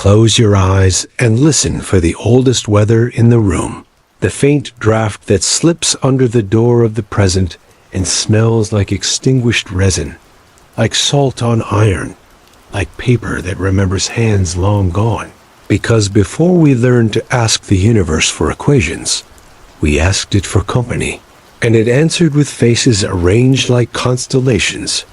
Close your eyes and listen for the oldest weather in the room. The faint draft that slips under the door of the present and smells like extinguished resin, like salt on iron, like paper that remembers hands long gone. Because before we learned to ask the universe for equations, we asked it for company, and it answered with faces arranged like constellations,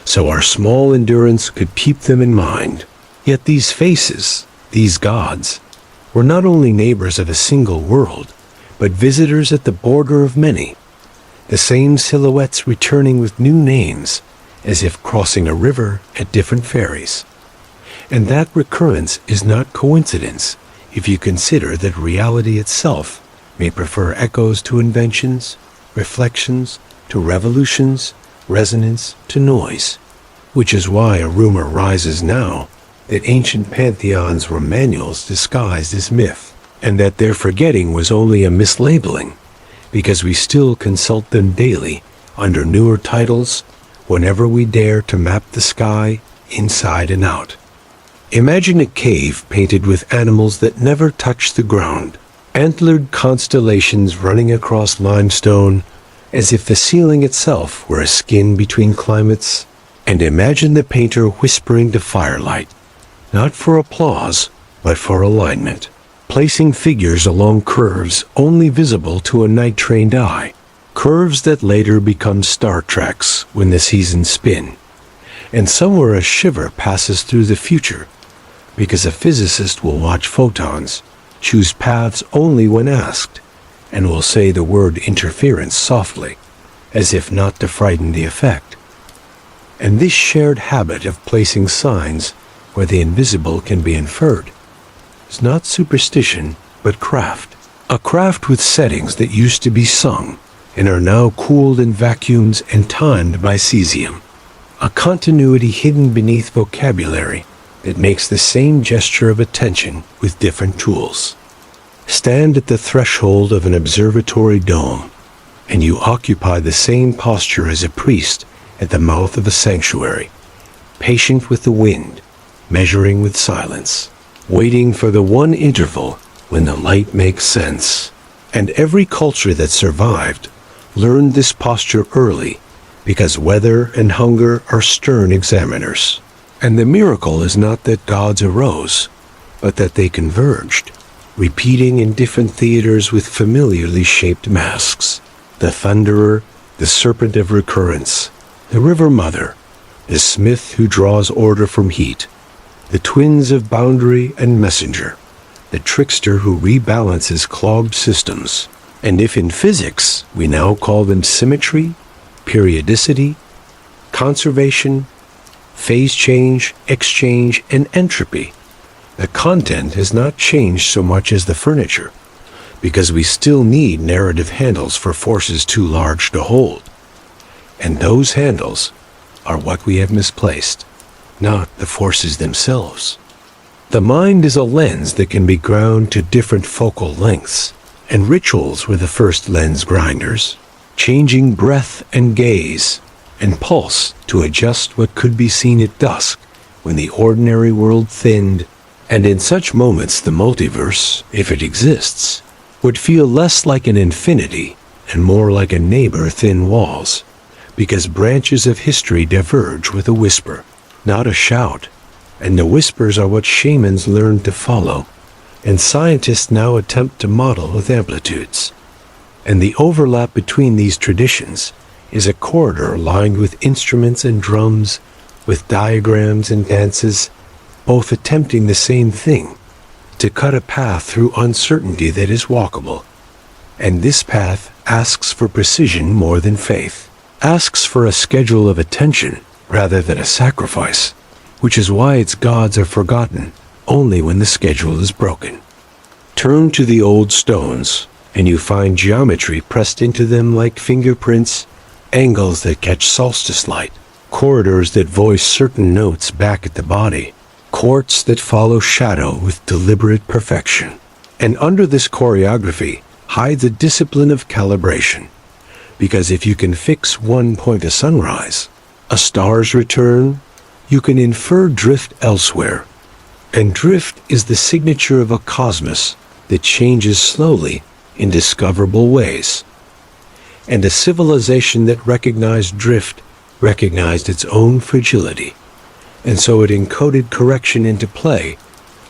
so our small endurance could keep them in mind. Yet these faces, these gods, were not only neighbors of a single world, but visitors at the border of many, the same silhouettes returning with new names, as if crossing a river at different ferries. And that recurrence is not coincidence if you consider that reality itself may prefer echoes to inventions, reflections to revolutions, resonance to noise, which is why a rumor rises now that ancient pantheons were manuals disguised as myth, and that their forgetting was only a mislabeling, because we still consult them daily under newer titles whenever we dare to map the sky inside and out. Imagine a cave painted with animals that never touch the ground, antlered constellations running across limestone as if the ceiling itself were a skin between climates, and imagine the painter whispering to firelight, not for applause, but for alignment, placing figures along curves only visible to a night-trained eye, curves that later become star tracks when the seasons spin. And somewhere a shiver passes through the future, because a physicist will watch photons, choose paths only when asked, and will say the word interference softly, as if not to frighten the effect. And this shared habit of placing signs where the invisible can be inferred is not superstition, but craft. A craft with settings that used to be sung and are now cooled in vacuums and timed by cesium. A continuity hidden beneath vocabulary that makes the same gesture of attention with different tools. Stand at the threshold of an observatory dome, and you occupy the same posture as a priest at the mouth of a sanctuary, patient with the wind, measuring with silence, waiting for the one interval when the light makes sense. And every culture that survived learned this posture early, because weather and hunger are stern examiners. And the miracle is not that gods arose, but that they converged, repeating in different theaters with familiarly shaped masks. The thunderer, the serpent of recurrence, the river mother, the smith who draws order from heat, the twins of boundary and messenger, the trickster who rebalances clogged systems. And if in physics we now call them symmetry, periodicity, conservation, phase change, exchange, and entropy, the content has not changed so much as the furniture, because we still need narrative handles for forces too large to hold. And those handles are what we have misplaced, not the forces themselves. The mind is a lens that can be ground to different focal lengths, and rituals were the first lens grinders, changing breath and gaze and pulse to adjust what could be seen at dusk when the ordinary world thinned. And in such moments the multiverse, if it exists, would feel less like an infinity and more like a neighbor thin walls, because branches of history diverge with a whisper, not a shout, and the whispers are what shamans learned to follow, and scientists now attempt to model with amplitudes. And the overlap between these traditions is a corridor lined with instruments and drums, with diagrams and dances, both attempting the same thing, to cut a path through uncertainty that is walkable. And this path asks for precision more than faith, asks for a schedule of attention rather than a sacrifice, which is why its gods are forgotten only when the schedule is broken. Turn to the old stones, and you find geometry pressed into them like fingerprints, angles that catch solstice light, corridors that voice certain notes back at the body, courts that follow shadow with deliberate perfection. And under this choreography hides a discipline of calibration, because if you can fix one point of sunrise, a star's return, you can infer drift elsewhere, And drift is the signature of a cosmos that changes slowly in discoverable ways. And a civilization that recognized drift recognized its own fragility, and so it encoded correction into play,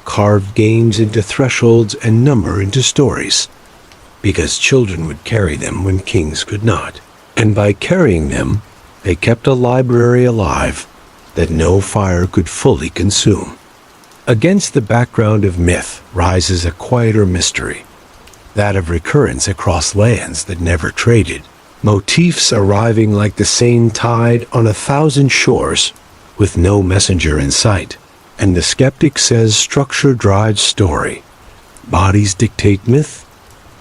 carved games into thresholds, and number into stories, because children would carry them when kings could not. And by carrying them, they kept a library alive that no fire could fully consume. Against the background of myth rises a quieter mystery, that of recurrence across lands that never traded, motifs arriving like the same tide on 1,000 shores with no messenger in sight. And the skeptic says structure drives story, bodies dictate myth,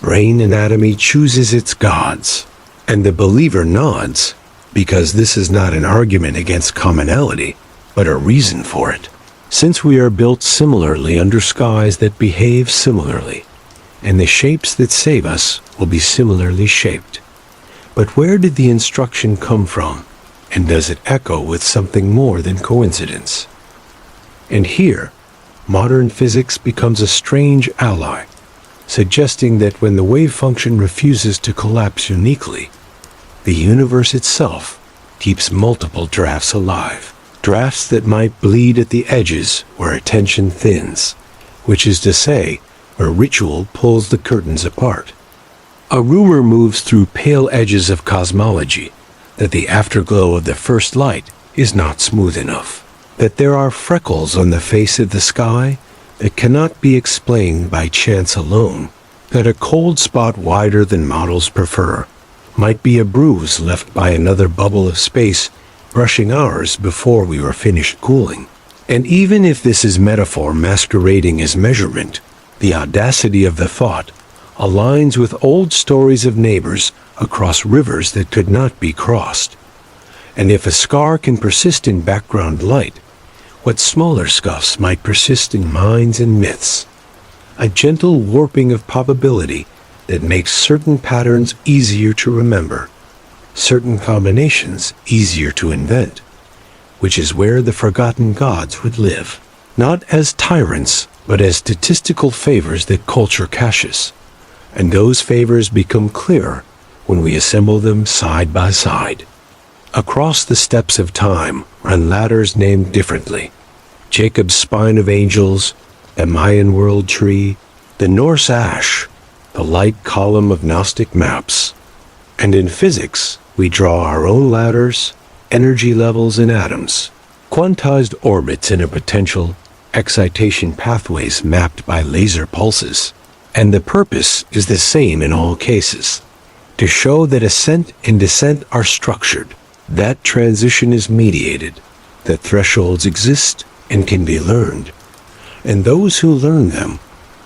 brain anatomy chooses its gods. And the believer nods, because this is not an argument against commonality, but a reason for it. Since we are built similarly under skies that behave similarly, and the shapes that save us will be similarly shaped. But where did the instruction come from, and does it echo with something more than coincidence? And here, modern physics becomes a strange ally, suggesting that when the wave function refuses to collapse uniquely, the universe itself keeps multiple drafts alive. Drafts that might bleed at the edges where attention thins, which is to say, where ritual pulls the curtains apart. A rumor moves through pale edges of cosmology that the afterglow of the first light is not smooth enough, that there are freckles on the face of the sky that cannot be explained by chance alone, that a cold spot wider than models prefer might be a bruise left by another bubble of space brushing ours before we were finished cooling. And even if this is metaphor masquerading as measurement, the audacity of the thought aligns with old stories of neighbors across rivers that could not be crossed. And if a scar can persist in background light, what smaller scuffs might persist in minds and myths? A gentle warping of probability that makes certain patterns easier to remember, certain combinations easier to invent, which is where the forgotten gods would live, not as tyrants, but as statistical favors that culture caches. And those favors become clearer when we assemble them side by side. Across the steps of time run ladders named differently: Jacob's spine of angels, the Mayan world tree, the Norse ash, the light column of Gnostic maps. And in physics, we draw our own ladders, energy levels in atoms, quantized orbits in a potential, excitation pathways mapped by laser pulses. And the purpose is the same in all cases: to show that ascent and descent are structured, that transition is mediated, that thresholds exist and can be learned, and those who learn them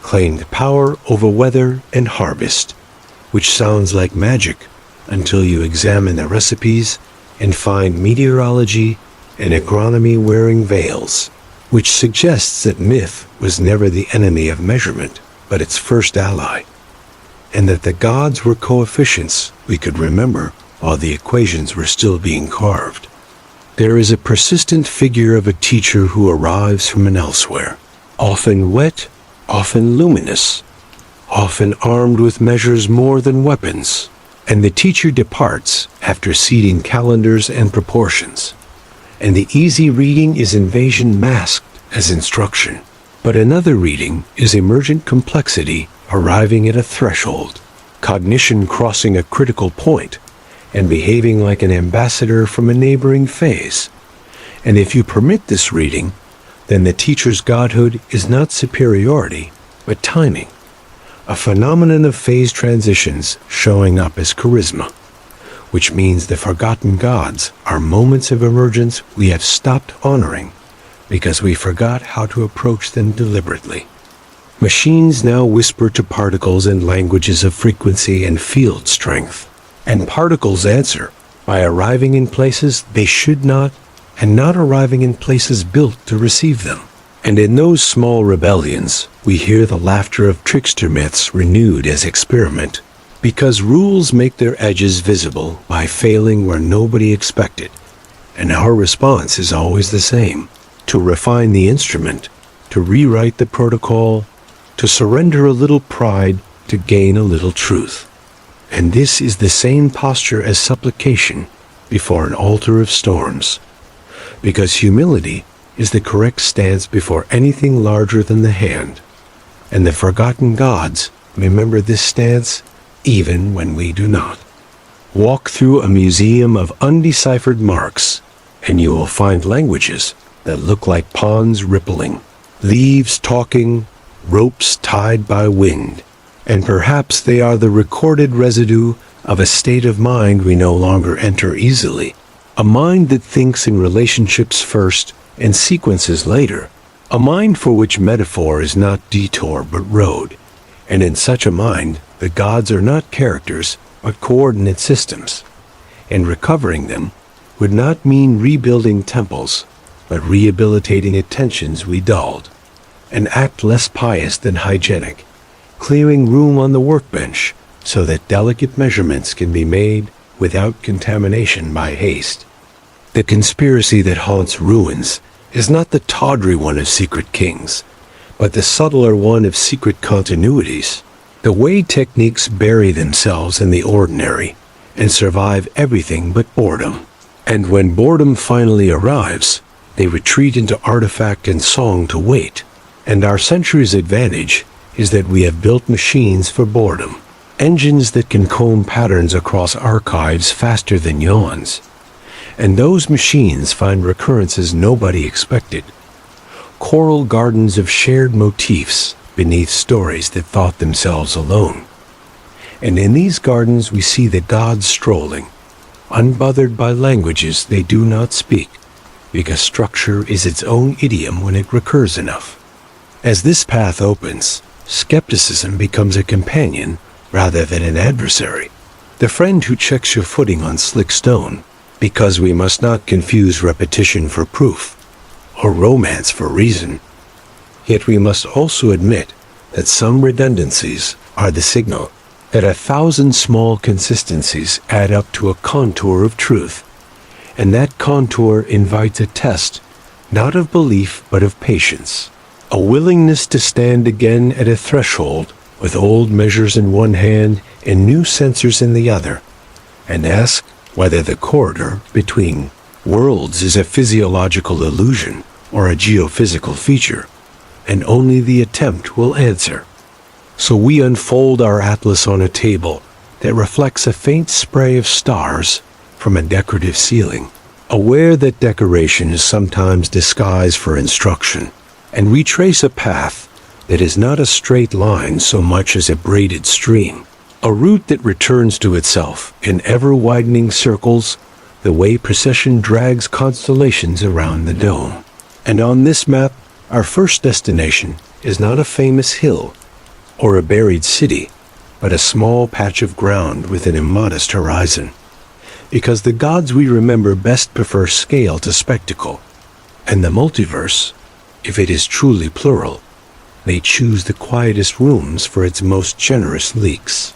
claimed power over weather and harvest, which sounds like magic until you examine the recipes and find meteorology and agronomy wearing veils, which suggests that myth was never the enemy of measurement, but its first ally, and that the gods were coefficients we could remember while the equations were still being carved. There is a persistent figure of a teacher who arrives from an elsewhere, often wet, often luminous, often armed with measures more than weapons, and the teacher departs after seeding calendars and proportions, and the easy reading is invasion masked as instruction. But another reading is emergent complexity arriving at a threshold, cognition crossing a critical point, and behaving like an ambassador from a neighboring phase. And if you permit this reading, then the teacher's godhood is not superiority, but timing, a phenomenon of phase transitions showing up as charisma, which means the forgotten gods are moments of emergence we have stopped honoring because we forgot how to approach them deliberately. Machines now whisper to particles in languages of frequency and field strength, and particles answer by arriving in places they should not, and not arriving in places built to receive them. And in those small rebellions, we hear the laughter of trickster myths renewed as experiment, because rules make their edges visible by failing where nobody expected, and our response is always the same: to refine the instrument, to rewrite the protocol, to surrender a little pride, to gain a little truth. And this is the same posture as supplication before an altar of storms, because humility is the correct stance before anything larger than the hand, and the forgotten gods remember this stance even when we do not. Walk through a museum of undeciphered marks, and you will find languages that look like ponds rippling, leaves talking, ropes tied by wind, and perhaps they are the recorded residue of a state of mind we no longer enter easily, a mind that thinks in relationships first and sequences later, a mind for which metaphor is not detour but road, and in such a mind the gods are not characters but coordinate systems, and recovering them would not mean rebuilding temples, but rehabilitating attentions we dulled, an act less pious than hygienic, clearing room on the workbench so that delicate measurements can be made without contamination by haste. The conspiracy that haunts ruins is not the tawdry one of secret kings, but the subtler one of secret continuities, the way techniques bury themselves in the ordinary and survive everything but boredom. And when boredom finally arrives, they retreat into artifact and song to wait. And our century's advantage is that we have built machines for boredom, engines that can comb patterns across archives faster than yawns. And those machines find recurrences nobody expected, choral gardens of shared motifs beneath stories that thought themselves alone. And in these gardens we see the gods strolling, unbothered by languages they do not speak, because structure is its own idiom when it recurs enough. As this path opens, skepticism becomes a companion rather than an adversary, the friend who checks your footing on slick stone, because we must not confuse repetition for proof, or romance for reason. Yet we must also admit that some redundancies are the signal that 1,000 small consistencies add up to a contour of truth, and that contour invites a test, not of belief but of patience, a willingness to stand again at a threshold with old measures in one hand and new sensors in the other, and ask whether the corridor between worlds is a physiological illusion or a geophysical feature, and only the attempt will answer. So we unfold our atlas on a table that reflects a faint spray of stars from a decorative ceiling, aware that decoration is sometimes disguised for instruction, and retrace a path that is not a straight line so much as a braided stream, a route that returns to itself in ever-widening circles the way procession drags constellations around the dome. And on this map, our first destination is not a famous hill or a buried city, but a small patch of ground with an immodest horizon, because the gods we remember best prefer scale to spectacle, and the multiverse, if it is truly plural, may choose the quietest rooms for its most generous leaks.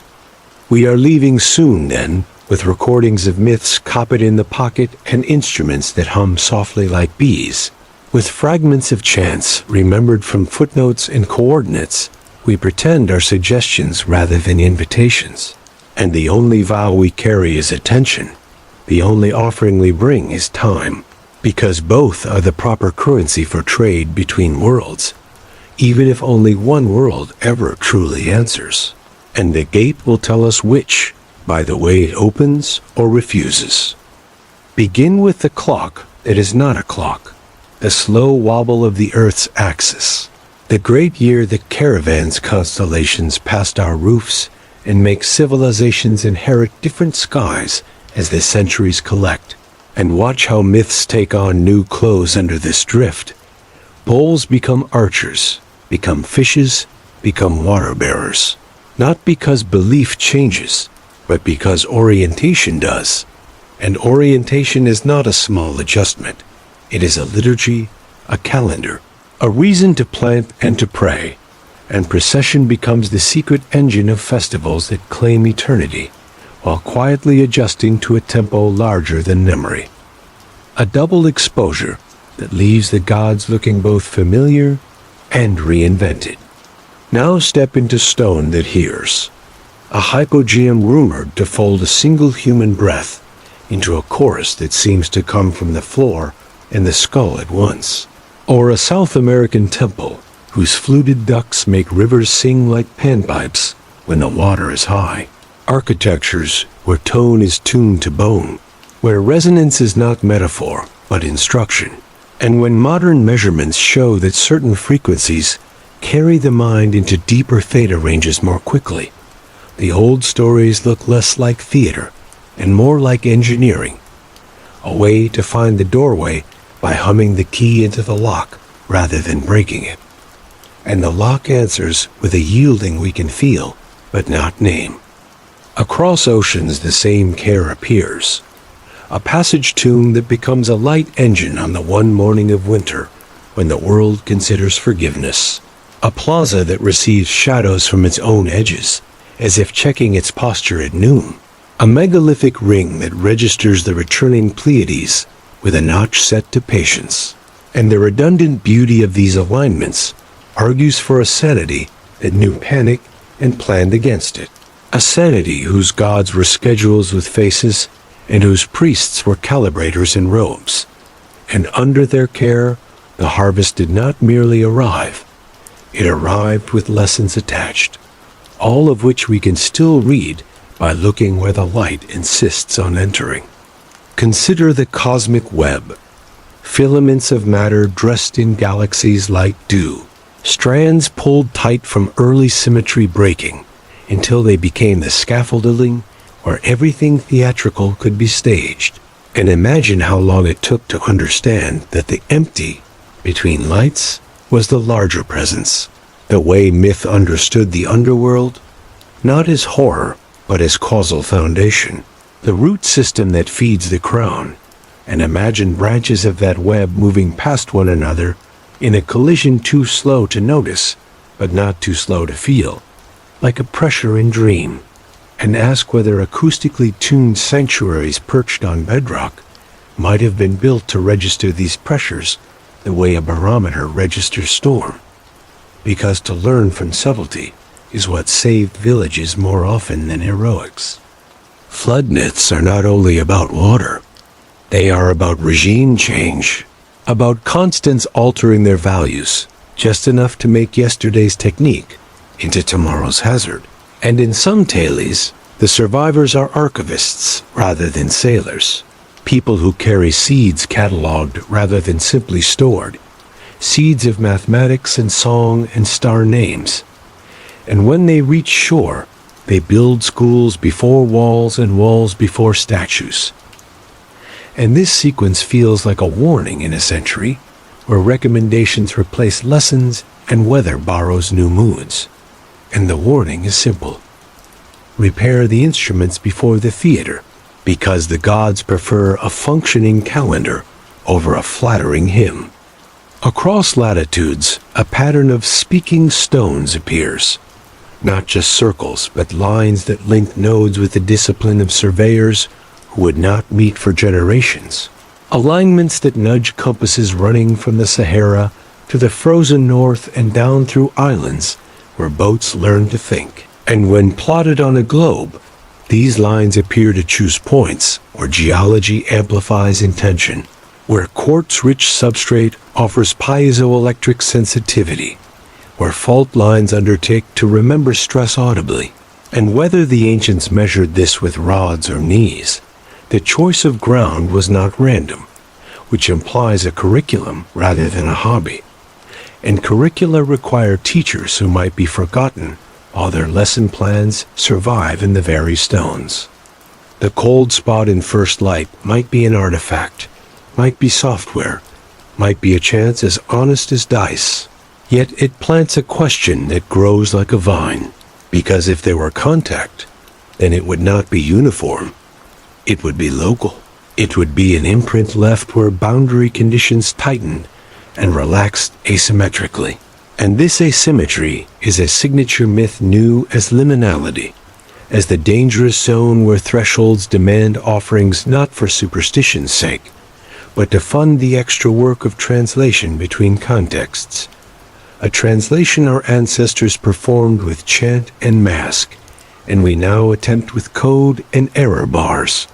We are leaving soon, then, with recordings of myths copied in the pocket and instruments that hum softly like bees. With fragments of chants remembered from footnotes and coordinates, we pretend are suggestions rather than invitations. And the only vow we carry is attention. The only offering we bring is time, because both are the proper currency for trade between worlds, even if only one world ever truly answers. And the gate will tell us which, by the way it opens or refuses. Begin with the clock that is not a clock, the slow wobble of the Earth's axis, the great year that caravans constellations past our roofs and make civilizations inherit different skies as the centuries collect. And watch how myths take on new clothes under this drift. Poles become archers, become fishes, become water bearers. Not because belief changes, but because orientation does. And orientation is not a small adjustment. It is a liturgy, a calendar, a reason to plant and to pray. And procession becomes the secret engine of festivals that claim eternity, while quietly adjusting to a tempo larger than memory. A double exposure that leaves the gods looking both familiar and reinvented. Now step into stone that hears. A hypogeum rumored to fold a single human breath into a chorus that seems to come from the floor and the skull at once. Or a South American temple whose fluted ducts make rivers sing like panpipes when the water is high. Architectures where tone is tuned to bone, where resonance is not metaphor but instruction, and when modern measurements show that certain frequencies carry the mind into deeper theta ranges more quickly. The old stories look less like theater and more like engineering, a way to find the doorway by humming the key into the lock rather than breaking it. And the lock answers with a yielding we can feel but not name. Across oceans the same care appears, a passage tune that becomes a light engine on the one morning of winter when the world considers forgiveness. A plaza that receives shadows from its own edges, as if checking its posture at noon. A megalithic ring that registers the returning Pleiades with a notch set to patience. And the redundant beauty of these alignments argues for a sanity that knew panic and planned against it. A sanity whose gods were schedules with faces and whose priests were calibrators in robes. And under their care, the harvest did not merely arrive. It arrived with lessons attached, all of which we can still read by looking where the light insists on entering. Consider the cosmic web, filaments of matter dressed in galaxies like dew, strands pulled tight from early symmetry breaking until they became the scaffolding where everything theatrical could be staged. And imagine how long it took to understand that the empty between lights was the larger presence, the way myth understood the underworld, not as horror, but as causal foundation, the root system that feeds the crown, and imagine branches of that web moving past one another in a collision too slow to notice, but not too slow to feel, like a pressure in dream, and ask whether acoustically tuned sanctuaries perched on bedrock might have been built to register these pressures the way a barometer registers storm. Because to learn from subtlety is what saved villages more often than heroics. Flood myths are not only about water, they are about regime change, about constants altering their values, just enough to make yesterday's technique into tomorrow's hazard. And in some tales, the survivors are archivists rather than sailors, people who carry seeds cataloged rather than simply stored, seeds of mathematics and song and star names. And when they reach shore, they build schools before walls and walls before statues. And this sequence feels like a warning in a century where recommendations replace lessons and weather borrows new moods. And the warning is simple. Repair the instruments before the theater, because the gods prefer a functioning calendar over a flattering hymn. Across latitudes, a pattern of speaking stones appears. Not just circles, but lines that link nodes with the discipline of surveyors who would not meet for generations. Alignments that nudge compasses running from the Sahara to the frozen north and down through islands where boats learn to think. And when plotted on a globe, these lines appear to choose points where geology amplifies intention, where quartz-rich substrate offers piezoelectric sensitivity, where fault lines undertake to remember stress audibly. And whether the ancients measured this with rods or knees, the choice of ground was not random, which implies a curriculum rather than a hobby. And curricula require teachers who might be forgotten while their lesson plans survive in the very stones. The cold spot in first light might be an artifact, might be software, might be a chance as honest as dice. Yet it plants a question that grows like a vine, because if there were contact, then it would not be uniform. It would be local. It would be an imprint left where boundary conditions tightened and relaxed asymmetrically. And this asymmetry is a signature myth new as liminality, as the dangerous zone where thresholds demand offerings not for superstition's sake, but to fund the extra work of translation between contexts. a translation our ancestors performed with chant and mask, and we now attempt with code and error bars.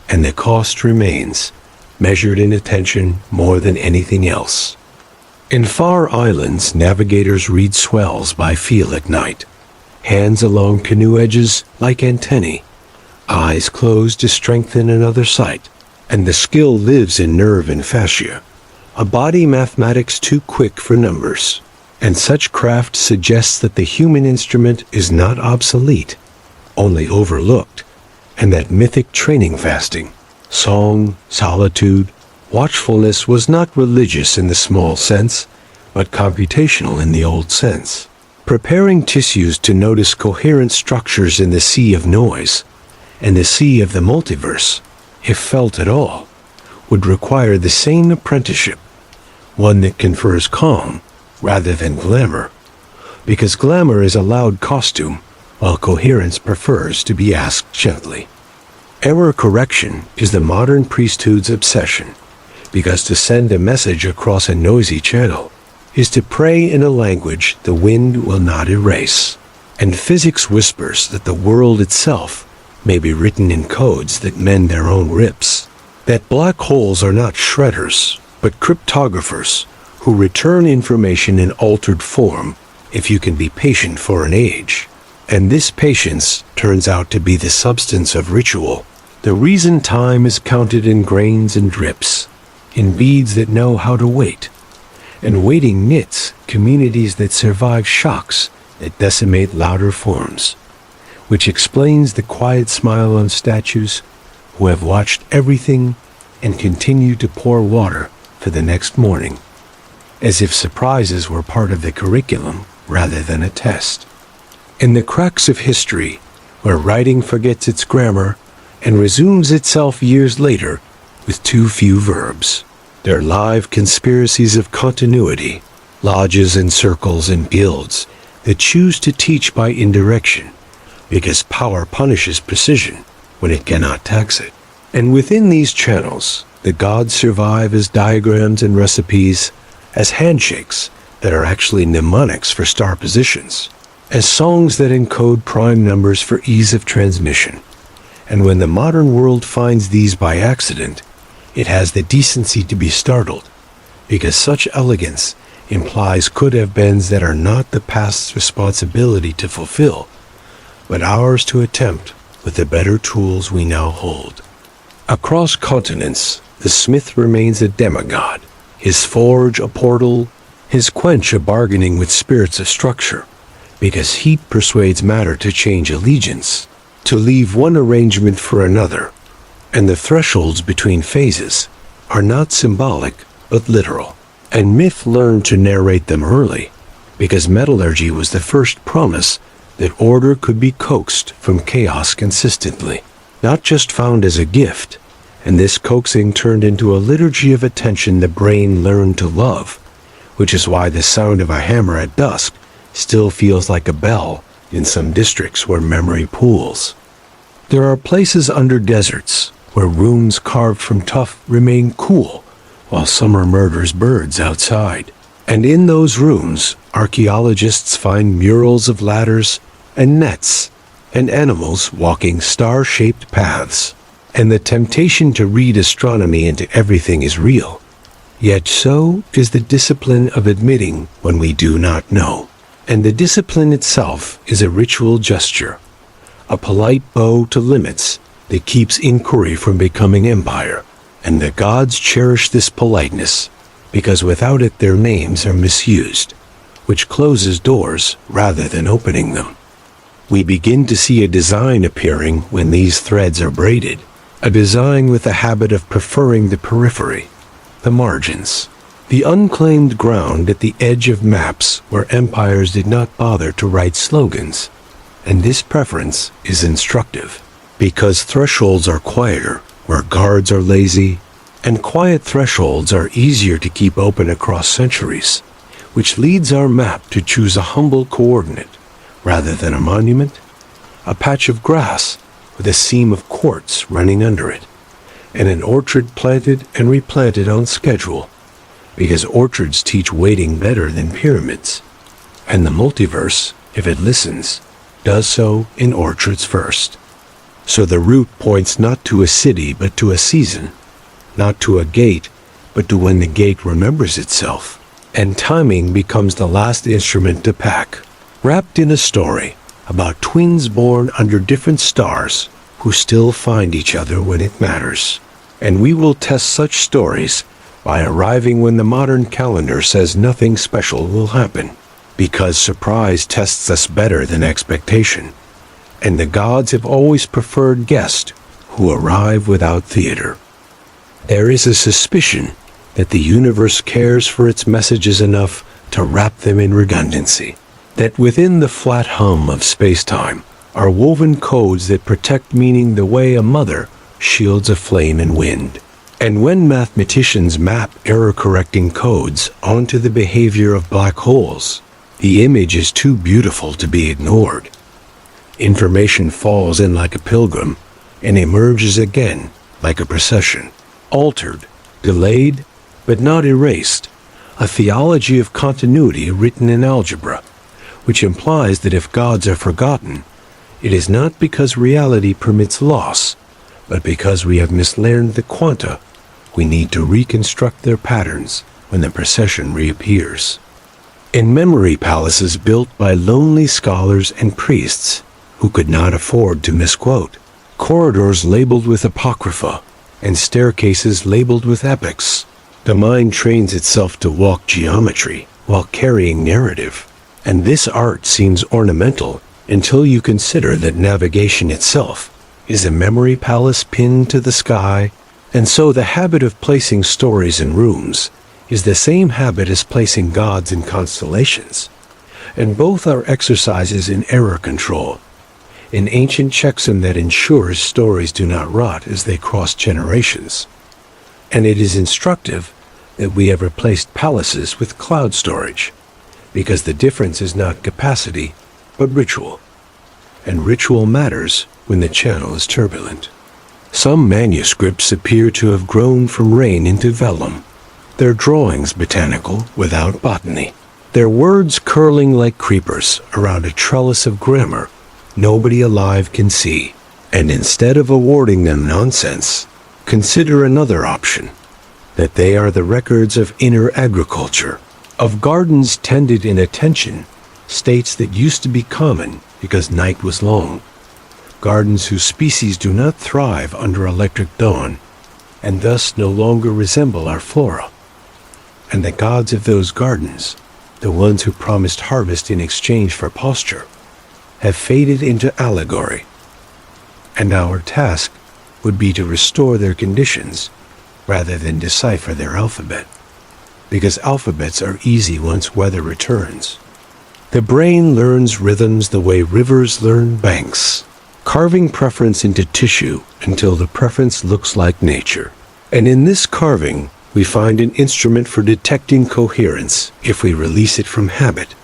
And the cost remains, measured in attention more than anything else. In far islands, navigators read swells by feel at night, hands along canoe edges like antennae, eyes closed to strengthen another sight, and the skill lives in nerve and fascia, a body mathematics too quick for numbers. And such craft suggests that the human instrument is not obsolete, only overlooked, and that mythic training fasting, song, solitude, watchfulness was not religious in the small sense, but computational in the old sense. Preparing tissues to notice coherent structures in the sea of noise, and the sea of the multiverse, if felt at all, would require the same apprenticeship, one that confers calm rather than glamour, because glamour is a loud costume, while coherence prefers to be asked gently. Error correction is the modern priesthood's obsession, because to send a message across a noisy channel is to pray in a language the wind will not erase, and physics whispers that the world itself may be written in codes that mend their own rips, that black holes are not shredders, but cryptographers who return information in altered form if you can be patient for an age. And this patience turns out to be the substance of ritual, the reason time is counted in grains and drips, in beads that know how to wait. And waiting knits communities that survive shocks that decimate louder forms, which explains the quiet smile on statues who have watched everything and continue to pour water for the next morning, as if surprises were part of the curriculum rather than a test. In the cracks of history, where writing forgets its grammar and resumes itself years later with too few verbs, there live conspiracies of continuity, lodges and circles and guilds that choose to teach by indirection, because power punishes precision when it cannot tax it. And within these channels, the gods survive as diagrams and recipes, as handshakes that are actually mnemonics for star positions, as songs that encode prime numbers for ease of transmission. And when the modern world finds these by accident, it has the decency to be startled, because such elegance implies could-have-beens that are not the past's responsibility to fulfill, but ours to attempt with the better tools we now hold. Across continents, the smith remains a demigod, his forge a portal, his quench a bargaining with spirits of structure, because heat persuades matter to change allegiance, to leave one arrangement for another, and the thresholds between phases are not symbolic but literal, and myth learned to narrate them early, because metallurgy was the first promise that order could be coaxed from chaos consistently, not just found as a gift, and this coaxing turned into a liturgy of attention the brain learned to love, which is why the sound of a hammer at dusk still feels like a bell in some districts where memory pools. There are places under deserts where runes carved from tuff remain cool while summer murders birds outside. And in those runes, archaeologists find murals of ladders and nets and animals walking star-shaped paths. And the temptation to read astronomy into everything is real. Yet so is the discipline of admitting when we do not know. And the discipline itself is a ritual gesture, a polite bow to limits that keeps inquiry from becoming empire. And the gods cherish this politeness, because without it their names are misused, which closes doors rather than opening them. We begin to see a design appearing when these threads are braided, a design with a habit of preferring the periphery, the margins, the unclaimed ground at the edge of maps where empires did not bother to write slogans. And this preference is instructive, because thresholds are quieter where guards are lazy, and quiet thresholds are easier to keep open across centuries, which leads our map to choose a humble coordinate rather than a monument, a patch of grass with a seam of quartz running under it, and an orchard planted and replanted on schedule, because orchards teach waiting better than pyramids. And the multiverse, if it listens, does so in orchards first. So the route points not to a city but to a season, not to a gate but to when the gate remembers itself. And timing becomes the last instrument to pack, wrapped in a story about twins born under different stars who still find each other when it matters. And we will test such stories by arriving when the modern calendar says nothing special will happen, because surprise tests us better than expectation, and the gods have always preferred guests who arrive without theater. There is a suspicion that the universe cares for its messages enough to wrap them in redundancy, that within the flat hum of space-time are woven codes that protect meaning the way a mother shields a flame in wind. And when mathematicians map error-correcting codes onto the behavior of black holes, the image is too beautiful to be ignored. Information falls in like a pilgrim and emerges again like a procession, altered, delayed, but not erased, a theology of continuity written in algebra, which implies that if gods are forgotten, it is not because reality permits loss, but because we have mislearned the quanta we need to reconstruct their patterns when the procession reappears. In memory palaces built by lonely scholars and priests who could not afford to misquote, corridors labeled with apocrypha, and staircases labeled with epics, the mind trains itself to walk geometry while carrying narrative. And this art seems ornamental until you consider that navigation itself is a memory palace pinned to the sky, and so the habit of placing stories in rooms is the same habit as placing gods in constellations. And both are exercises in error control, an ancient checksum that ensures stories do not rot as they cross generations. And it is instructive that we have replaced palaces with cloud storage, because the difference is not capacity, but ritual. And ritual matters when the channel is turbulent. Some manuscripts appear to have grown from rain into vellum, their drawings botanical without botany, their words curling like creepers around a trellis of grammar nobody alive can see. And instead of awarding them nonsense, consider another option, that they are the records of inner agriculture, of gardens tended in attention, states that used to be common because night was long, gardens whose species do not thrive under electric dawn, and thus no longer resemble our flora. And the gods of those gardens, the ones who promised harvest in exchange for posture, have faded into allegory. And our task would be to restore their conditions rather than decipher their alphabet, because alphabets are easy once weather returns. The brain learns rhythms the way rivers learn banks, carving preference into tissue until the preference looks like nature. And in this carving, we find an instrument for detecting coherence if we release it from habit,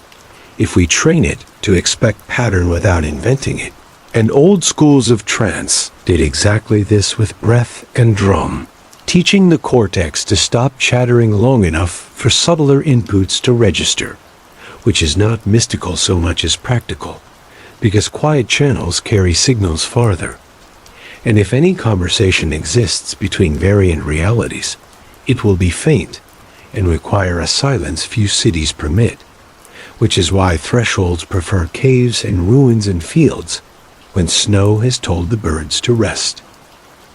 if we train it to expect pattern without inventing it. And old schools of trance did exactly this with breath and drum, teaching the cortex to stop chattering long enough for subtler inputs to register, which is not mystical so much as practical, because quiet channels carry signals farther. And if any conversation exists between variant realities, it will be faint and require a silence few cities permit, which is why thresholds prefer caves and ruins and fields when snow has told the birds to rest.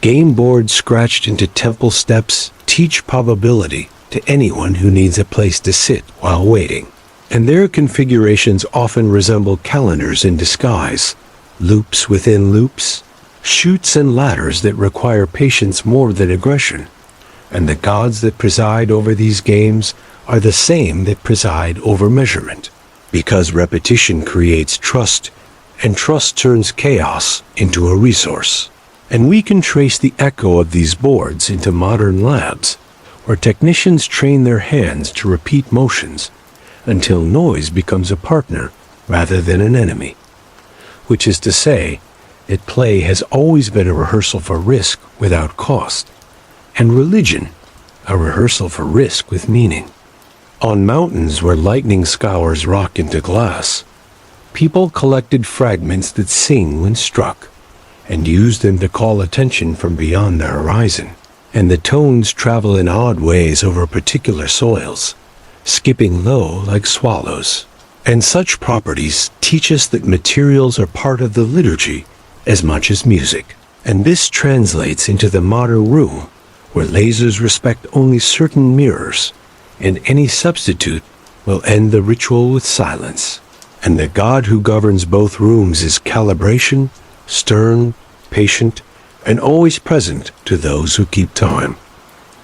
Game boards scratched into temple steps teach probability to anyone who needs a place to sit while waiting. And their configurations often resemble calendars in disguise, loops within loops, chutes and ladders that require patience more than aggression. And the gods that preside over these games are the same that preside over measurement, because repetition creates trust, and trust turns chaos into a resource. And we can trace the echo of these boards into modern labs, where technicians train their hands to repeat motions until noise becomes a partner rather than an enemy. Which is to say, that play has always been a rehearsal for risk without cost, and religion a rehearsal for risk with meaning. On mountains where lightning scours rock into glass, people collected fragments that sing when struck, and used them to call attention from beyond the horizon. And the tones travel in odd ways over particular soils, skipping low like swallows. And such properties teach us that materials are part of the liturgy as much as music. And this translates into the modern room, where lasers respect only certain mirrors, and any substitute will end the ritual with silence. And the God who governs both rooms is calibration, stern, patient, and always present to those who keep time.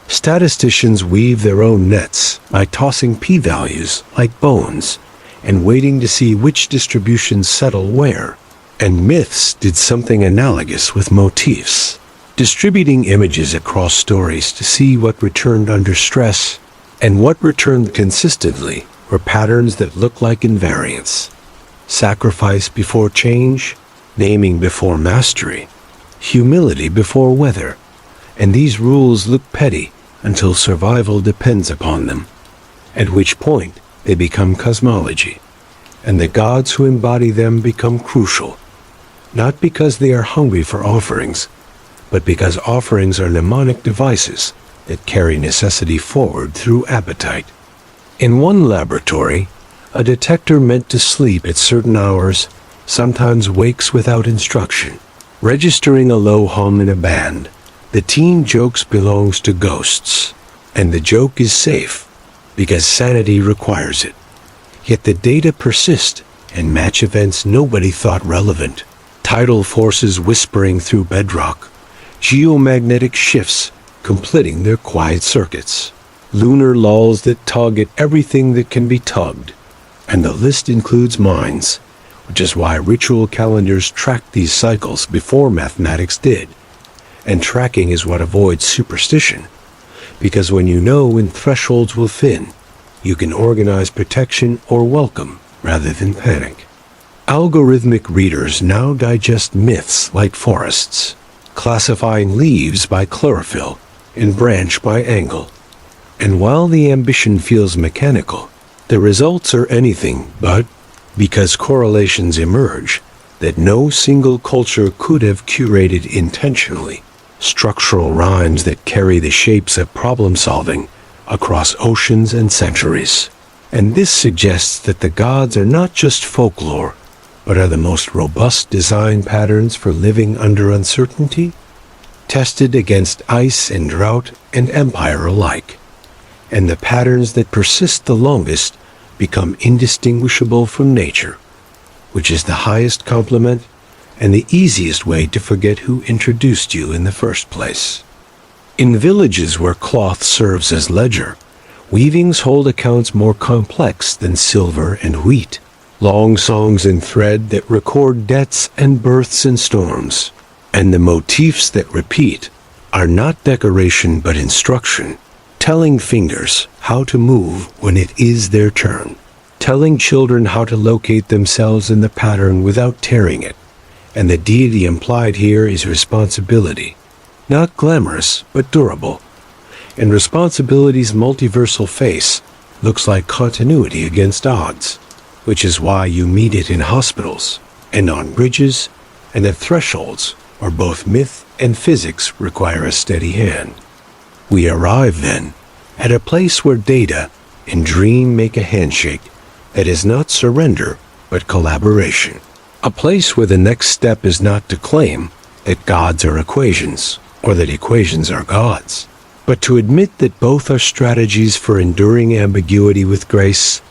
Statisticians weave their own nets by tossing p-values like bones and waiting to see which distributions settle where. And myths did something analogous with motifs, distributing images across stories to see what returned under stress, and what returned consistently were patterns that look like invariance. Sacrifice before change, naming before mastery, humility before weather, and these rules look petty until survival depends upon them, at which point they become cosmology, and the gods who embody them become crucial, not because they are hungry for offerings, but because offerings are mnemonic devices that carry necessity forward through appetite. In one laboratory, a detector meant to sleep at certain hours sometimes wakes without instruction, registering a low hum in a band. The teen jokes belongs to ghosts, and the joke is safe because sanity requires it. Yet the data persist and match events nobody thought relevant. Tidal forces whispering through bedrock, geomagnetic shifts completing their quiet circuits, lunar lulls that tug at everything that can be tugged, and the list includes minds, which is why ritual calendars track these cycles before mathematics did. And tracking is what avoids superstition, because when you know when thresholds will thin, you can organize protection or welcome rather than panic. Algorithmic readers now digest myths like forests, classifying leaves by chlorophyll and branch by angle. And while the ambition feels mechanical, the results are anything but, because correlations emerge that no single culture could have curated intentionally. Structural rhymes that carry the shapes of problem solving across oceans and centuries. And this suggests that the gods are not just folklore, but are the most robust design patterns for living under uncertainty, tested against ice and drought and empire alike. And the patterns that persist the longest become indistinguishable from nature, which is the highest compliment and the easiest way to forget who introduced you in the first place. In villages where cloth serves as ledger, weavings hold accounts more complex than silver and wheat, long songs in thread that record debts and births and storms. And the motifs that repeat are not decoration but instruction, telling fingers how to move when it is their turn, telling children how to locate themselves in the pattern without tearing it. And the deity implied here is responsibility, not glamorous but durable. And responsibility's multiversal face looks like continuity against odds, which is why you meet it in hospitals and on bridges and at thresholds where both myth and physics require a steady hand. We arrive then at a place where data and dream make a handshake that is not surrender but collaboration. A place where the next step is not to claim that gods are equations or that equations are gods, but to admit that both are strategies for enduring ambiguity with grace,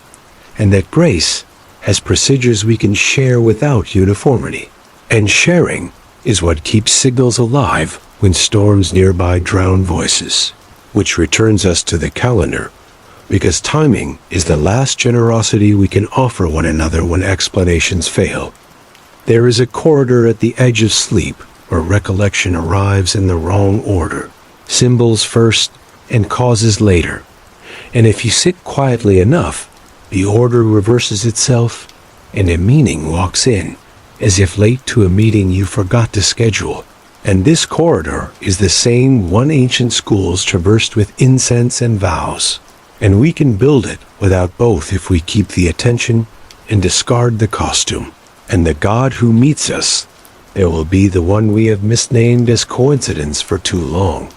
and that grace has procedures we can share without uniformity. And sharing is what keeps signals alive when storms nearby drown voices, which returns us to the calendar, because timing is the last generosity we can offer one another when explanations fail. There is a corridor at the edge of sleep where recollection arrives in the wrong order, symbols first and causes later. And if you sit quietly enough, the order reverses itself and a meaning walks in, as if late to a meeting you forgot to schedule. And this corridor is the same one ancient schools traversed with incense and vows, and we can build it without both if we keep the attention and discard the costume. And the God who meets us, there will be the one we have misnamed as coincidence for too long.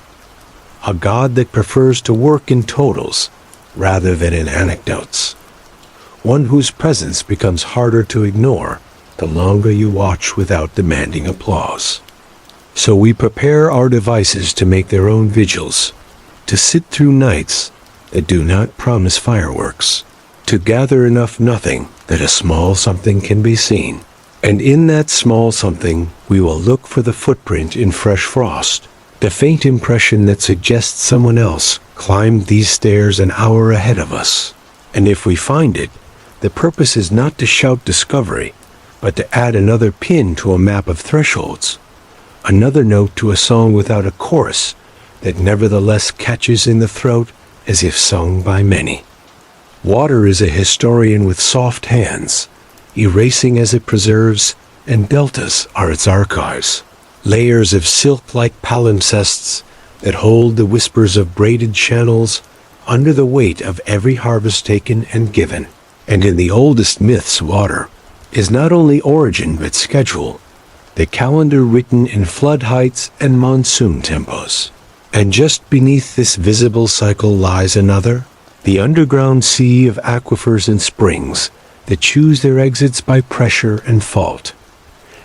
A God that prefers to work in totals rather than in anecdotes. One whose presence becomes harder to ignore the longer you watch without demanding applause. So we prepare our devices to make their own vigils, to sit through nights that do not promise fireworks, to gather enough nothing that a small something can be seen. And in that small something, we will look for the footprint in fresh frost, the faint impression that suggests someone else climbed these stairs an hour ahead of us. And if we find it, the purpose is not to shout discovery, but to add another pin to a map of thresholds, another note to a song without a chorus that nevertheless catches in the throat as if sung by many. Water is a historian with soft hands, erasing as it preserves, and deltas are its archives, layers of silk-like palimpsests that hold the whispers of braided channels under the weight of every harvest taken and given. And in the oldest myths, water is not only origin but schedule, the calendar written in flood heights and monsoon tempos. And just beneath this visible cycle lies another, the underground sea of aquifers and springs that choose their exits by pressure and fault.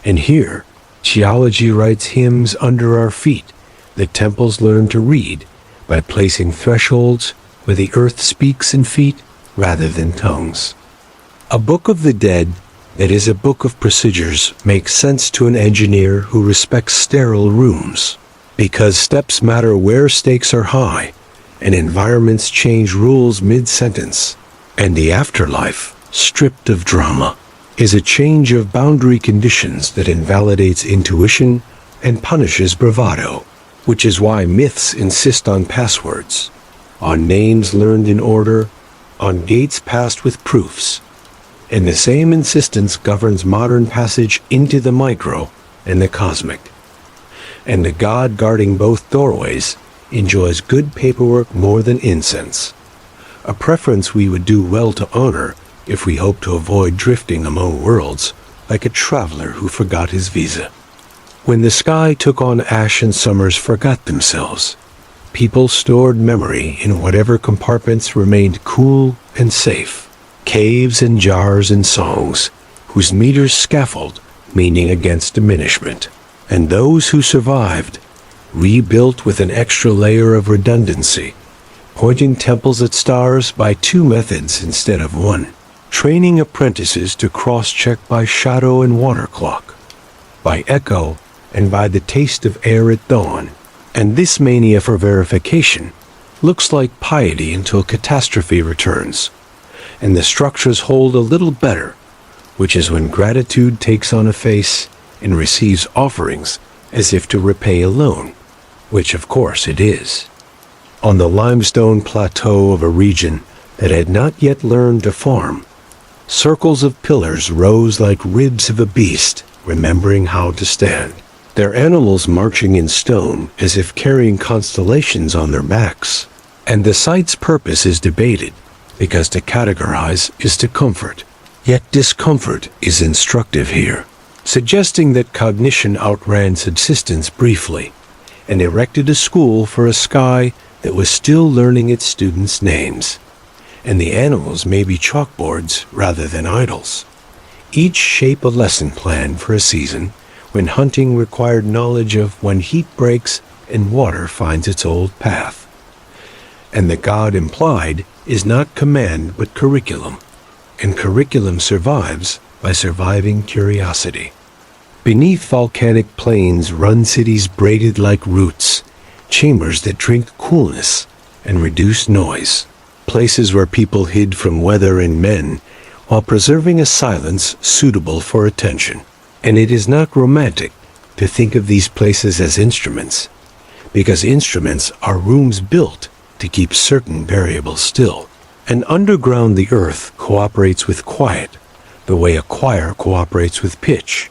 And here, geology writes hymns under our feet that temples learn to read by placing thresholds where the earth speaks in feet rather than tongues. A book of the dead that is a book of procedures makes sense to an engineer who respects sterile rooms, because steps matter where stakes are high and environments change rules mid-sentence. And the afterlife, stripped of drama, is a change of boundary conditions that invalidates intuition and punishes bravado, which is why myths insist on passwords, on names learned in order, on gates passed with proofs. And the same insistence governs modern passage into the micro and the cosmic. And the God guarding both doorways enjoys good paperwork more than incense, a preference we would do well to honor if we hope to avoid drifting among worlds like a traveler who forgot his visa. When the sky took on ash and summers forgot themselves, people stored memory in whatever compartments remained cool and safe, caves and jars and songs, whose meters scaffold meaning against diminishment. And those who survived rebuilt with an extra layer of redundancy, pointing temples at stars by two methods instead of one, training apprentices to cross-check by shadow and water clock, by echo and by the taste of air at dawn. And this mania for verification looks like piety until catastrophe returns, and the structures hold a little better, which is when gratitude takes on a face and receives offerings as if to repay a loan, which of course it is. On the limestone plateau of a region that had not yet learned to farm, circles of pillars rose like ribs of a beast remembering how to stand, their animals marching in stone as if carrying constellations on their backs. And the site's purpose is debated, because to categorize is to comfort. Yet discomfort is instructive here, suggesting that cognition outran subsistence briefly, and erected a school for a sky that was still learning its students' names. And the animals may be chalkboards rather than idols, each shape a lesson plan for a season when hunting required knowledge of when heat breaks and water finds its old path. And the God implied is not command but curriculum, and curriculum survives by surviving curiosity. Beneath volcanic plains run cities braided like roots, chambers that drink coolness and reduce noise, places where people hid from weather and men while preserving a silence suitable for attention. And it is not romantic to think of these places as instruments, because instruments are rooms built to keep certain variables still. And underground the earth cooperates with quiet, the way a choir cooperates with pitch.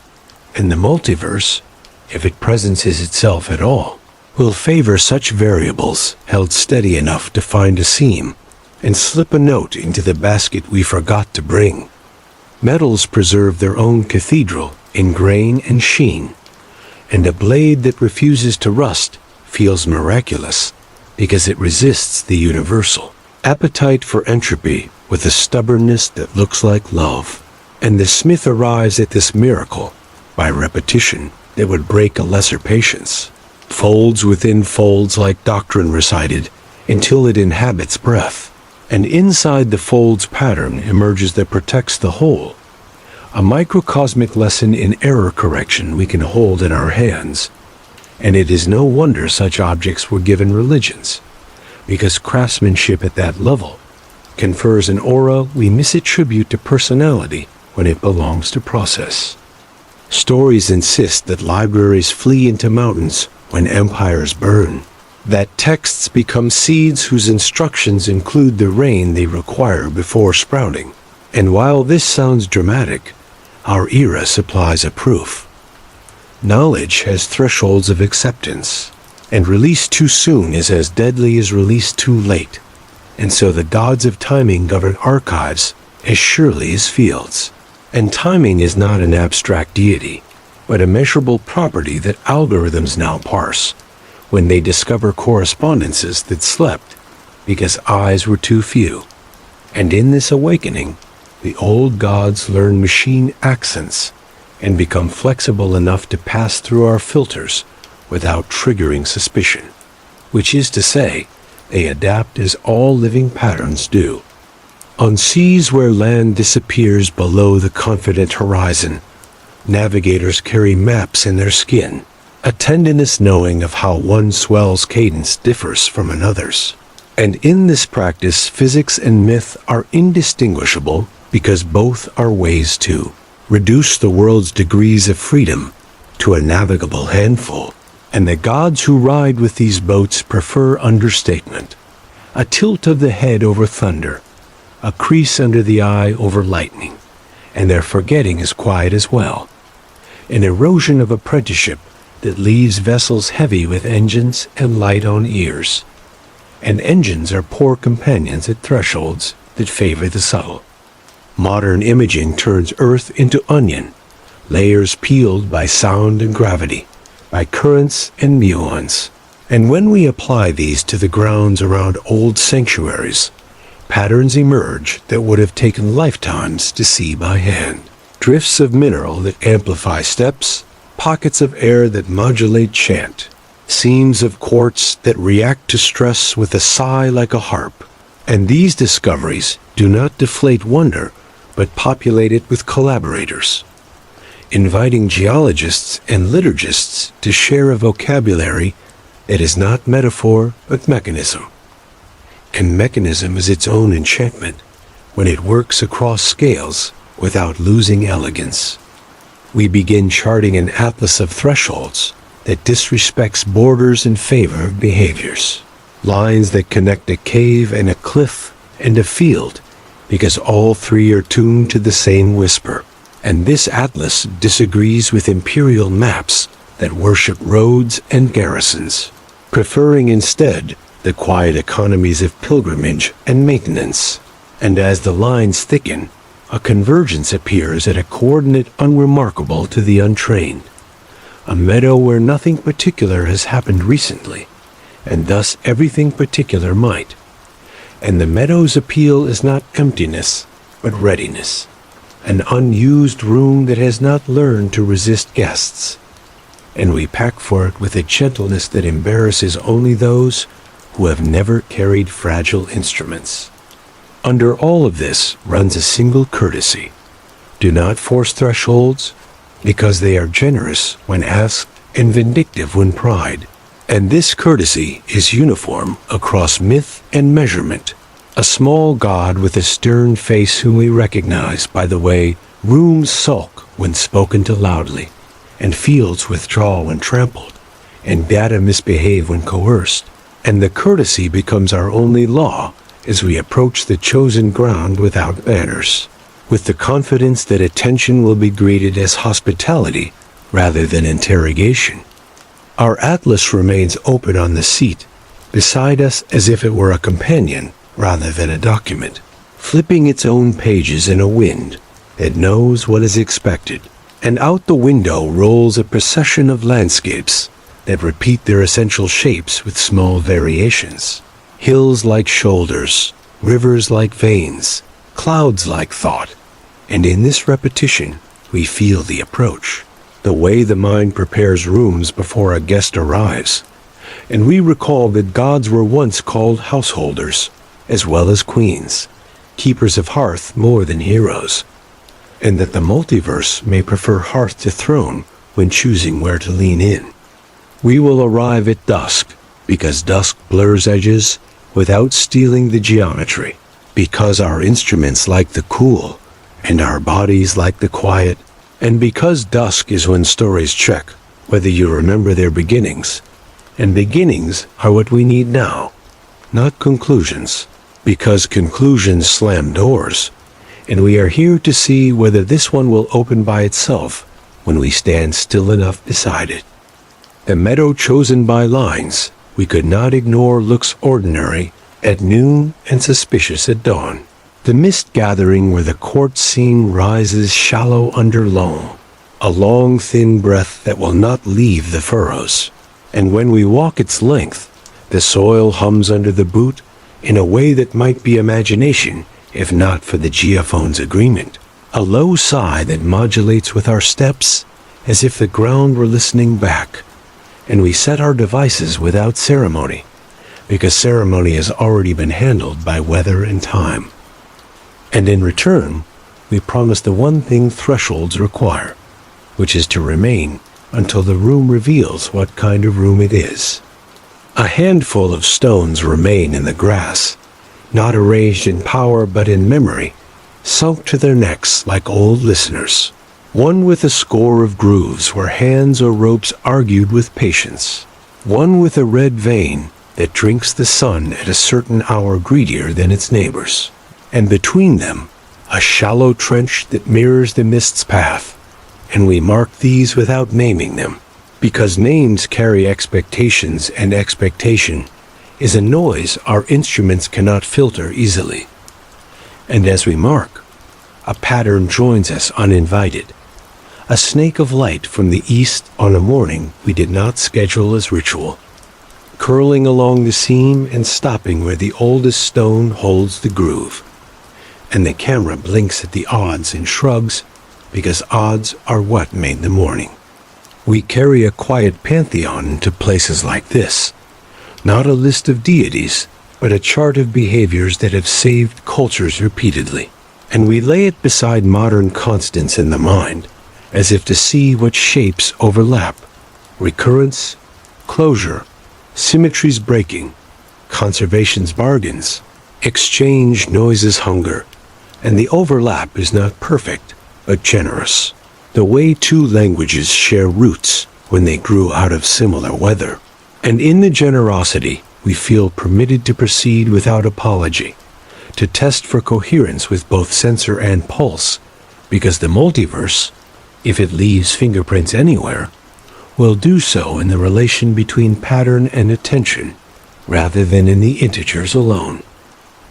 And the multiverse, if it presences itself at all, will favor such variables held steady enough to find a seam, and slip a note into the basket we forgot to bring. Metals preserve their own cathedral in grain and sheen, and a blade that refuses to rust feels miraculous because it resists the universal appetite for entropy with a stubbornness that looks like love. And the smith arrives at this miracle by repetition that would break a lesser patience, folds within folds like doctrine recited, until it inhabits breath, and inside the folds pattern emerges that protects the whole, a microcosmic lesson in error correction we can hold in our hands. And it is no wonder such objects were given religions, because craftsmanship at that level confers an aura we misattribute to personality when it belongs to process. Stories insist that libraries flee into mountains when empires burn, that texts become seeds whose instructions include the rain they require before sprouting. And while this sounds dramatic, our era supplies a proof. Knowledge has thresholds of acceptance, and release too soon is as deadly as release too late. And so the gods of timing govern archives as surely as fields. And timing is not an abstract deity, but a measurable property that algorithms now parse when they discover correspondences that slept because eyes were too few. And in this awakening, the old gods learn machine accents and become flexible enough to pass through our filters without triggering suspicion, which is to say, they adapt as all living patterns do. On seas where land disappears below the confident horizon, navigators carry maps in their skin, a tenderness knowing of how one swell's cadence differs from another's. And in this practice, physics and myth are indistinguishable because both are ways to reduce the world's degrees of freedom to a navigable handful. And the gods who ride with these boats prefer understatement, a tilt of the head over thunder, a crease under the eye over lightning, and their forgetting is quiet as well. An erosion of apprenticeship that leaves vessels heavy with engines and light on ears. And engines are poor companions at thresholds that favor the subtle. Modern imaging turns Earth into onion, layers peeled by sound and gravity, by currents and muons. And when we apply these to the grounds around old sanctuaries, patterns emerge that would have taken lifetimes to see by hand. Drifts of mineral that amplify steps, pockets of air that modulate chant, seams of quartz that react to stress with a sigh like a harp. And these discoveries do not deflate wonder, but populate it with collaborators, inviting geologists and liturgists to share a vocabulary that is not metaphor but mechanism. And mechanism is its own enchantment when it works across scales without losing elegance. We begin charting an atlas of thresholds that disrespects borders in favor of behaviors, lines that connect a cave and a cliff and a field because all three are tuned to the same whisper. And this atlas disagrees with imperial maps that worship roads and garrisons, preferring instead the quiet economies of pilgrimage and maintenance. And as the lines thicken, a convergence appears at a coordinate unremarkable to the untrained, a meadow where nothing particular has happened recently, and thus everything particular might. And the meadow's appeal is not emptiness, but readiness, an unused room that has not learned to resist guests. And we pack for it with a gentleness that embarrasses only those who have never carried fragile instruments. Under all of this runs a single courtesy. Do not force thresholds, because they are generous when asked and vindictive when pried. And this courtesy is uniform across myth and measurement. A small god with a stern face whom we recognize by the way rooms sulk when spoken to loudly, and fields withdraw when trampled, and data misbehave when coerced. And the courtesy becomes our only law as we approach the chosen ground without banners, with the confidence that attention will be greeted as hospitality rather than interrogation. Our atlas remains open on the seat, beside us as if it were a companion rather than a document, flipping its own pages in a wind that knows what is expected. And out the window rolls a procession of landscapes that repeat their essential shapes with small variations. Hills like shoulders, rivers like veins, clouds like thought. And in this repetition, we feel the approach, the way the mind prepares rooms before a guest arrives. And we recall that gods were once called householders, as well as queens, keepers of hearth more than heroes, and that the multiverse may prefer hearth to throne when choosing where to lean in. We will arrive at dusk, because dusk blurs edges without stealing the geometry, because our instruments like the cool, and our bodies like the quiet, and because dusk is when stories check whether you remember their beginnings, and beginnings are what we need now, not conclusions, because conclusions slam doors, and we are here to see whether this one will open by itself when we stand still enough beside it. The meadow chosen by lines we could not ignore looks ordinary at noon and suspicious at dawn. The mist gathering where the quartz scene rises shallow under loam, a long thin breath that will not leave the furrows. And when we walk its length, the soil hums under the boot in a way that might be imagination if not for the geophone's agreement. A low sigh that modulates with our steps as if the ground were listening back. And we set our devices without ceremony, because ceremony has already been handled by weather and time. And in return, we promise the one thing thresholds require, which is to remain until the room reveals what kind of room it is. A handful of stones remain in the grass, not arranged in power but in memory, sunk to their necks like old listeners. One with a score of grooves where hands or ropes argued with patience. One with a red vein that drinks the sun at a certain hour greedier than its neighbors. And between them, a shallow trench that mirrors the mist's path. And we mark these without naming them, because names carry expectations, and expectation is a noise our instruments cannot filter easily. And as we mark, a pattern joins us uninvited, a snake of light from the east on a morning we did not schedule as ritual, curling along the seam and stopping where the oldest stone holds the groove. And the camera blinks at the odds and shrugs, because odds are what made the morning. We carry a quiet pantheon into places like this, not a list of deities, but a chart of behaviors that have saved cultures repeatedly. And we lay it beside modern constants in the mind, as if to see what shapes overlap: recurrence, closure, symmetries breaking, conservation's bargains, exchange noises hunger, and the overlap is not perfect, but generous. The way two languages share roots when they grew out of similar weather. And in the generosity, we feel permitted to proceed without apology, to test for coherence with both sensor and pulse, because the multiverse, if it leaves fingerprints anywhere, will do so in the relation between pattern and attention, rather than in the integers alone.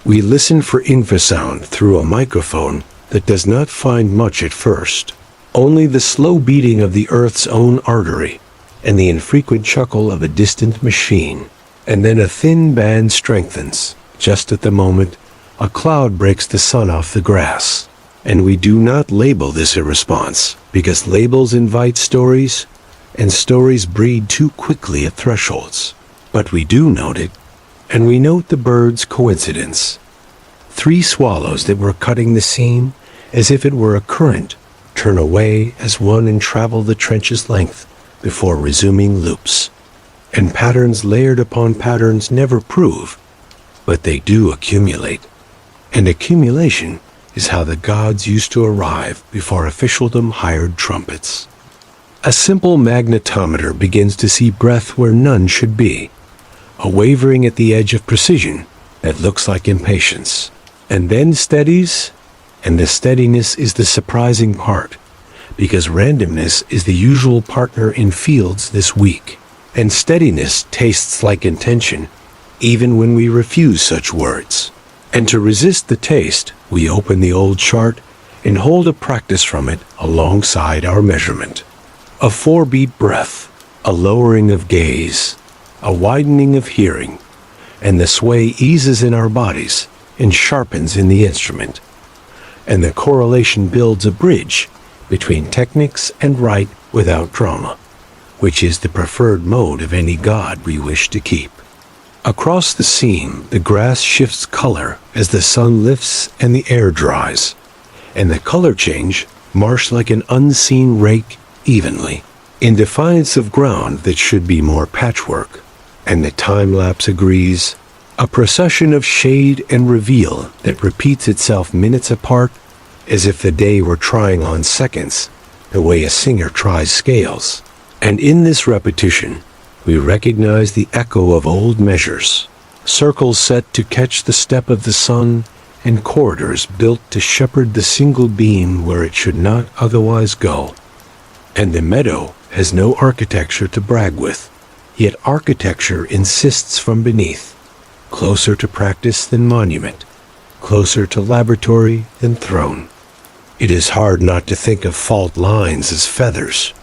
We listen for infrasound through a microphone that does not find much at first, only the slow beating of the Earth's own artery, and the infrequent chuckle of a distant machine. And then a thin band strengthens. Just at the moment, a cloud breaks the sun off the grass. And we do not label this a response, because labels invite stories, and stories breed too quickly at thresholds. But we do note it, and we note the bird's coincidence. 3 swallows that were cutting the seam as if it were a current turn away as one and travel the trench's length before resuming loops. And patterns layered upon patterns never prove, but they do accumulate. And accumulation is how the gods used to arrive before officialdom hired trumpets. A simple magnetometer begins to see breath where none should be, a wavering at the edge of precision that looks like impatience, and then steadies, and the steadiness is the surprising part, because randomness is the usual partner in fields this week, and steadiness tastes like intention, even when we refuse such words. And to resist the taste, we open the old chart and hold a practice from it alongside our measurement. A 4-beat breath, a lowering of gaze, a widening of hearing, and the sway eases in our bodies and sharpens in the instrument. And the correlation builds a bridge between techniques and rite without drama, which is the preferred mode of any god we wish to keep. Across the scene, the grass shifts color as the sun lifts and the air dries, and the color change marsh like an unseen rake evenly, in defiance of ground that should be more patchwork. And the time-lapse agrees, a procession of shade and reveal that repeats itself minutes apart, as if the day were trying on seconds, the way a singer tries scales. And in this repetition, we recognize the echo of old measures, circles set to catch the step of the sun, and corridors built to shepherd the single beam where it should not otherwise go. And the meadow has no architecture to brag with, yet architecture insists from beneath, closer to practice than monument, closer to laboratory than throne. It is hard not to think of fault lines as feathers,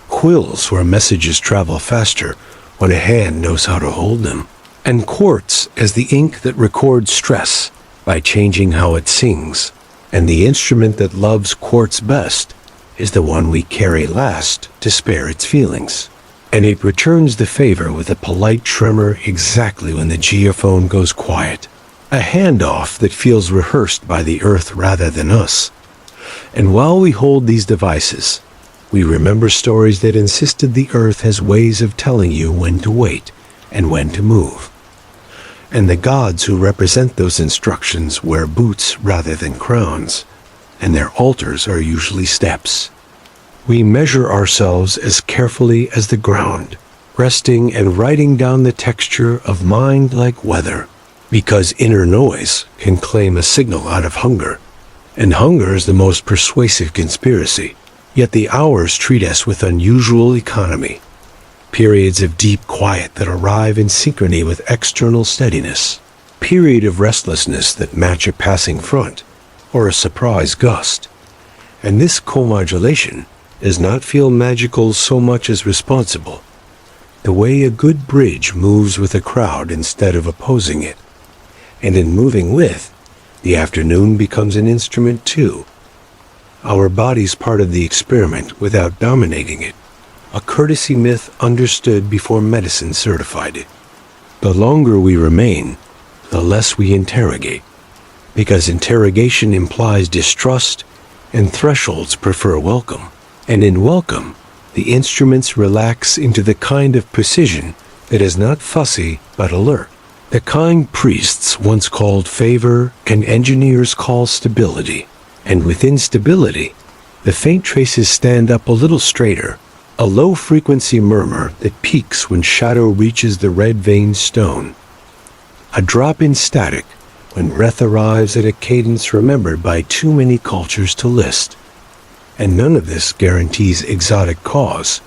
quills where messages travel faster when a hand knows how to hold them, and quartz as the ink that records stress by changing how it sings, and the instrument that loves quartz best is the one we carry last to spare its feelings. And it returns the favor with a polite tremor exactly when the geophone goes quiet, a handoff that feels rehearsed by the earth rather than us. And while we hold these devices, we remember stories that insisted the earth has ways of telling you when to wait and when to move. And the gods who represent those instructions wear boots rather than crowns, and their altars are usually steps. We measure ourselves as carefully as the ground, resting and writing down the texture of mind like weather, because inner noise can claim a signal out of hunger, and hunger is the most persuasive conspiracy. Yet the hours treat us with unusual economy, periods of deep quiet that arrive in synchrony with external steadiness, period of restlessness that match a passing front or a surprise gust. And this co-modulation does not feel magical so much as responsible, the way a good bridge moves with a crowd instead of opposing it. And in moving with, the afternoon becomes an instrument too, our body's part of the experiment without dominating it, a courtesy myth understood before medicine certified it. The longer we remain, the less we interrogate, because interrogation implies distrust and thresholds prefer welcome. And in welcome, the instruments relax into the kind of precision that is not fussy but alert, the kind priests once called favor and engineers call stability. And within stability, the faint traces stand up a little straighter, a low-frequency murmur that peaks when shadow reaches the red-veined stone, a drop in static when breath arrives at a cadence remembered by too many cultures to list. And none of this guarantees exotic cause,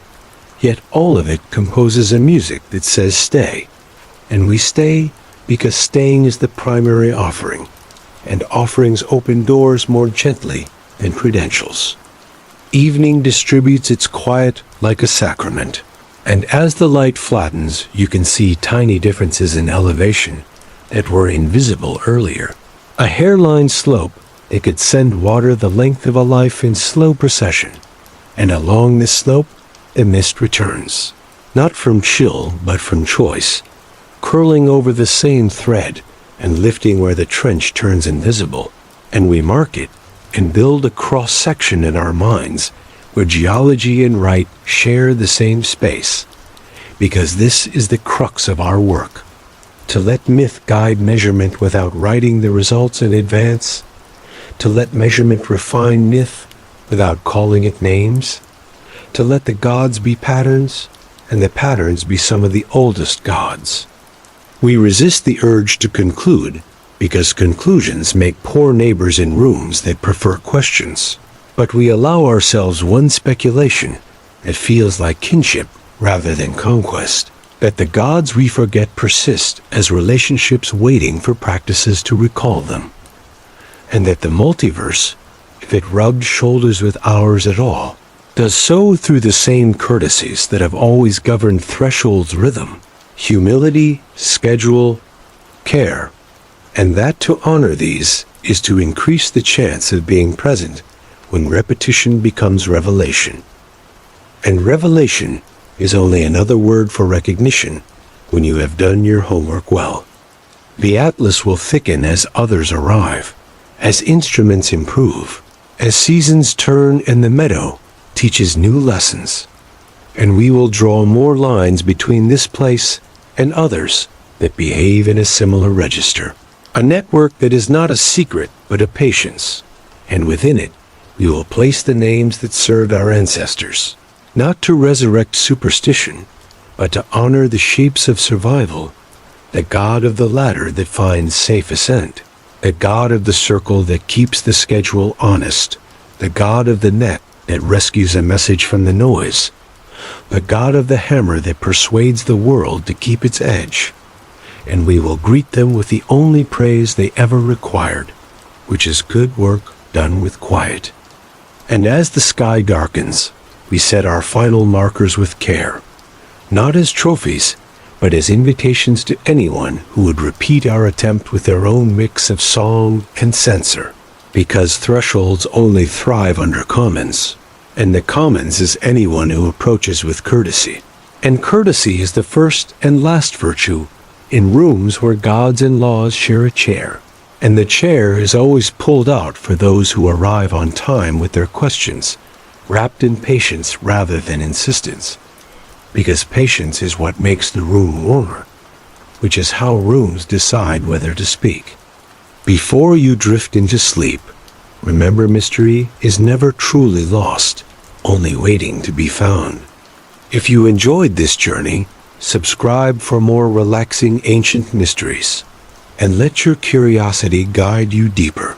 yet all of it composes a music that says stay, and we stay because staying is the primary offering, and offerings open doors more gently than credentials. Evening distributes its quiet like a sacrament, and as the light flattens, you can see tiny differences in elevation that were invisible earlier. A hairline slope that could send water the length of a life in slow procession, and along this slope, the mist returns, not from chill but from choice, curling over the same thread and lifting where the trench turns invisible, and we mark it and build a cross-section in our minds where geology and rite share the same space, because this is the crux of our work, to let myth guide measurement without writing the results in advance, to let measurement refine myth without calling it names, to let the gods be patterns and the patterns be some of the oldest gods. We resist the urge to conclude because conclusions make poor neighbors in rooms that prefer questions. But we allow ourselves one speculation that feels like kinship rather than conquest. that the gods we forget persist as relationships waiting for practices to recall them, and that the multiverse, if it rubbed shoulders with ours at all, does so through the same courtesies that have always governed Threshold's rhythm: humility, schedule, care, and that to honor these is to increase the chance of being present when repetition becomes revelation. And revelation is only another word for recognition when you have done your homework well. The atlas will thicken as others arrive, as instruments improve, as seasons turn and the meadow teaches new lessons, and we will draw more lines between this place and others that behave in a similar register. A network that is not a secret but a patience, and within it we will place the names that served our ancestors, not to resurrect superstition, but to honor the shapes of survival, the god of the ladder that finds safe ascent, the god of the circle that keeps the schedule honest, the god of the net that rescues a message from the noise, the god of the hammer that persuades the world to keep its edge. And we will greet them with the only praise they ever required, which is good work done with quiet. And as the sky darkens, we set our final markers with care, not as trophies, but as invitations to anyone who would repeat our attempt with their own mix of song and censor, because thresholds only thrive under commons, and the commons is anyone who approaches with courtesy. And courtesy is the first and last virtue in rooms where gods and laws share a chair, and the chair is always pulled out for those who arrive on time with their questions, wrapped in patience rather than insistence, because patience is what makes the room warmer, which is how rooms decide whether to speak. Before you drift into sleep, remember mystery is never truly lost, only waiting to be found. If you enjoyed this journey, subscribe for more relaxing ancient mysteries, and let your curiosity guide you deeper.